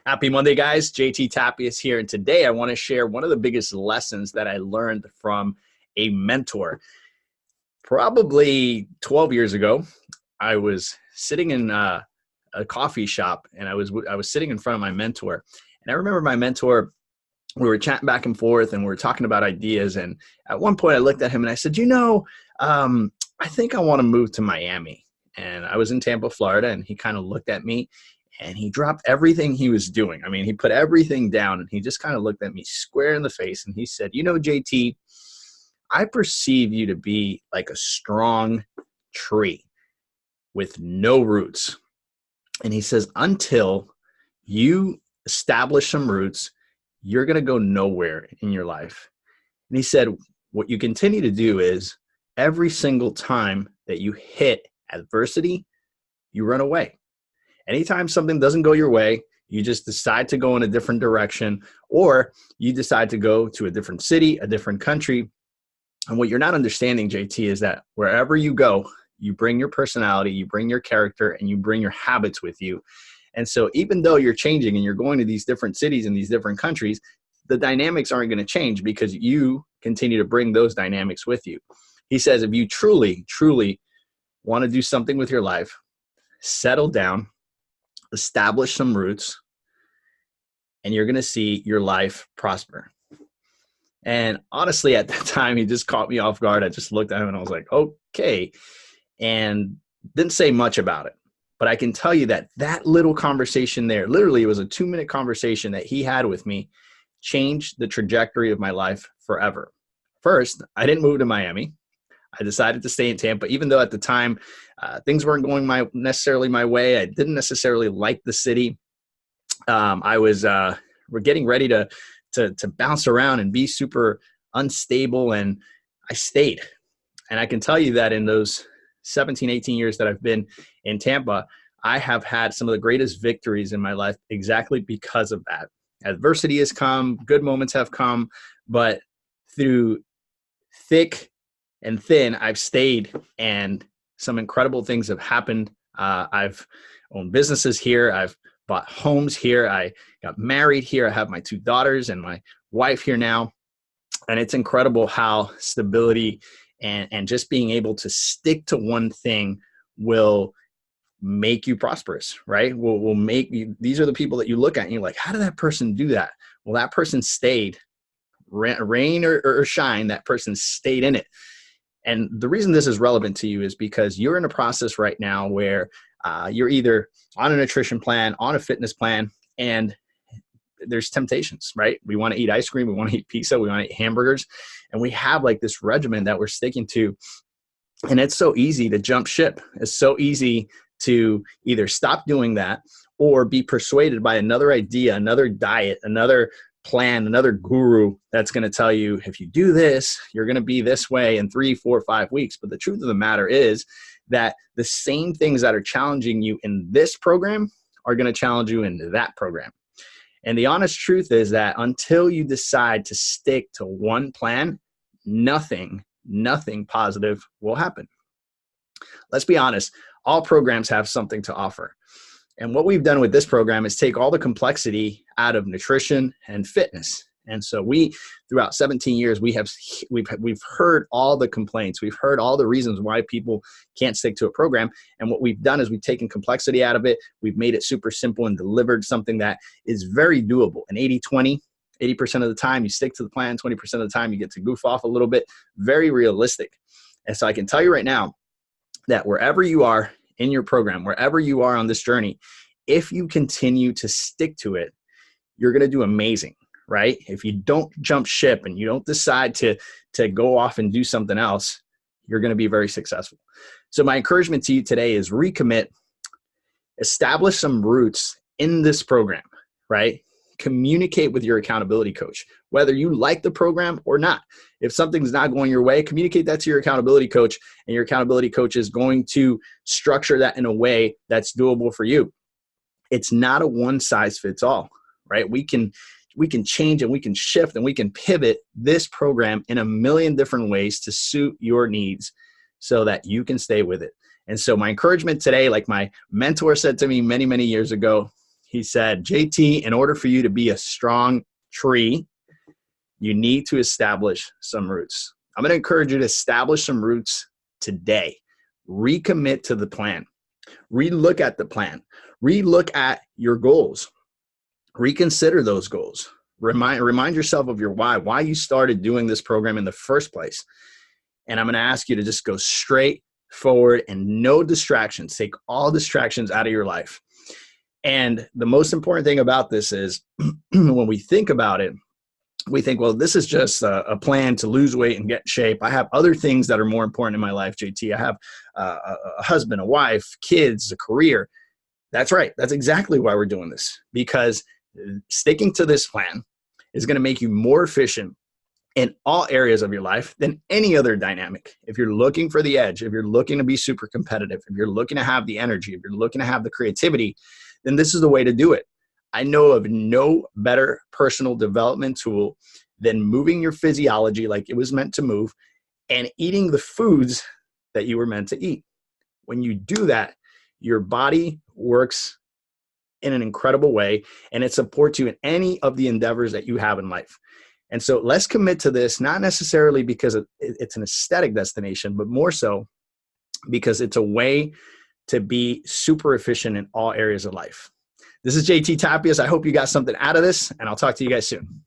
Happy Monday, guys. JT Tappius here. And today I want to share one of the biggest lessons that I learned from a mentor. Probably 12 years ago, I was sitting in a coffee shop and I was sitting in front of my mentor. And I remember my mentor, we were chatting back and forth and we were talking about ideas. And at one point I looked at him and I said, I think I want to move to Miami. And I was in Tampa, Florida, and he kind of looked at me and he dropped everything he was doing. I mean, he put everything down and he just kind of looked at me square in the face and he said, JT, I perceive you to be like a strong tree with no roots. And he says, until you establish some roots, you're going to go nowhere in your life. And he said, what you continue to do is every single time that you hit adversity, you run away. Anytime something doesn't go your way, you just decide to go in a different direction, or you decide to go to a different city, a different country. And what you're not understanding, JT, is that wherever you go, you bring your personality, you bring your character, and you bring your habits with you. And so even though you're changing and you're going to these different cities and these different countries, the dynamics aren't going to change because you continue to bring those dynamics with you. He says, if you truly, truly want to do something with your life, settle down, establish some roots, and you're going to see your life prosper. And honestly, at that time, he just caught me off guard. I just looked at him and I was like, okay, and didn't say much about it. But I can tell you that that little conversation there, literally it was a 2-minute conversation that he had with me, changed the trajectory of my life forever. First, I didn't move to Miami. I decided to stay in Tampa, even though at the time things weren't going necessarily my way. I didn't necessarily like the city. We're getting ready to bounce around and be super unstable, and I stayed. And I can tell you that in those 17, 18 years that I've been in Tampa, I have had some of the greatest victories in my life exactly because of that. Adversity has come, good moments have come, but through thick and thin, I've stayed, and some incredible things have happened. I've owned businesses here. I've bought homes here. I got married here. I have my 2 daughters and my wife here now. And it's incredible how stability and just being able to stick to one thing will make you prosperous, right? Will make you, these are the people that you look at and you're like, how did that person do that? Well, that person stayed, rain or shine, that person stayed in it. And the reason this is relevant to you is because you're in a process right now where you're either on a nutrition plan, on a fitness plan, and there's temptations, right? We want to eat ice cream. We want to eat pizza. We want to eat hamburgers. And we have like this regimen that we're sticking to. And it's so easy to jump ship. It's so easy to either stop doing that or be persuaded by another idea, another diet, another plan, another guru that's going to tell you, if you do this, you're going to be this way in 3, 4, 5 weeks. But the truth of the matter is that the same things that are challenging you in this program are going to challenge you in that program. And the honest truth is that until you decide to stick to one plan, nothing positive will happen. Let's be honest, all programs have something to offer. And what we've done with this program is take all the complexity out of nutrition and fitness. And so throughout 17 years, we've heard all the complaints. We've heard all the reasons why people can't stick to a program. And what we've done is we've taken complexity out of it. We've made it super simple and delivered something that is very doable. An 80-20, 80% of the time you stick to the plan, 20% of the time you get to goof off a little bit. Very realistic. And so I can tell you right now that wherever you are in your program, wherever you are on this journey, if you continue to stick to it, you're going to do amazing. Right? If you don't jump ship and you don't decide to go off and do something else, you're going to be very successful. So my encouragement to you today is recommit, establish some roots in this program, right? Communicate with your accountability coach, whether you like the program or not. If something's not going your way, communicate that to your accountability coach, and your accountability coach is going to structure that in a way that's doable for you. It's not a one size fits all, right? We can change and we can shift and we can pivot this program in a million different ways to suit your needs so that you can stay with it. And so my encouragement today, like my mentor said to me many, many years ago, He said, JT, in order for you to be a strong tree, you need to establish some roots. I'm going to encourage you to establish some roots today. Recommit to the plan. Relook at the plan. Relook at your goals. Reconsider those goals. Remind yourself of your why you started doing this program in the first place. And I'm going to ask you to just go straight forward and no distractions. Take all distractions out of your life. And the most important thing about this is when we think about it, we think, well, this is just a plan to lose weight and get in shape. I have other things that are more important in my life, JT. I have a husband, a wife, kids, a career. That's right. That's exactly why we're doing this, because sticking to this plan is going to make you more efficient in all areas of your life than any other dynamic. If you're looking for the edge, if you're looking to be super competitive, if you're looking to have the energy, if you're looking to have the creativity, then this is the way to do it. I know of no better personal development tool than moving your physiology like it was meant to move and eating the foods that you were meant to eat. When you do that, your body works in an incredible way, and it supports you in any of the endeavors that you have in life. And so let's commit to this, not necessarily because it's an aesthetic destination, but more so because it's a way to be super efficient in all areas of life. This is JT Tapias. I hope you got something out of this, and I'll talk to you guys soon.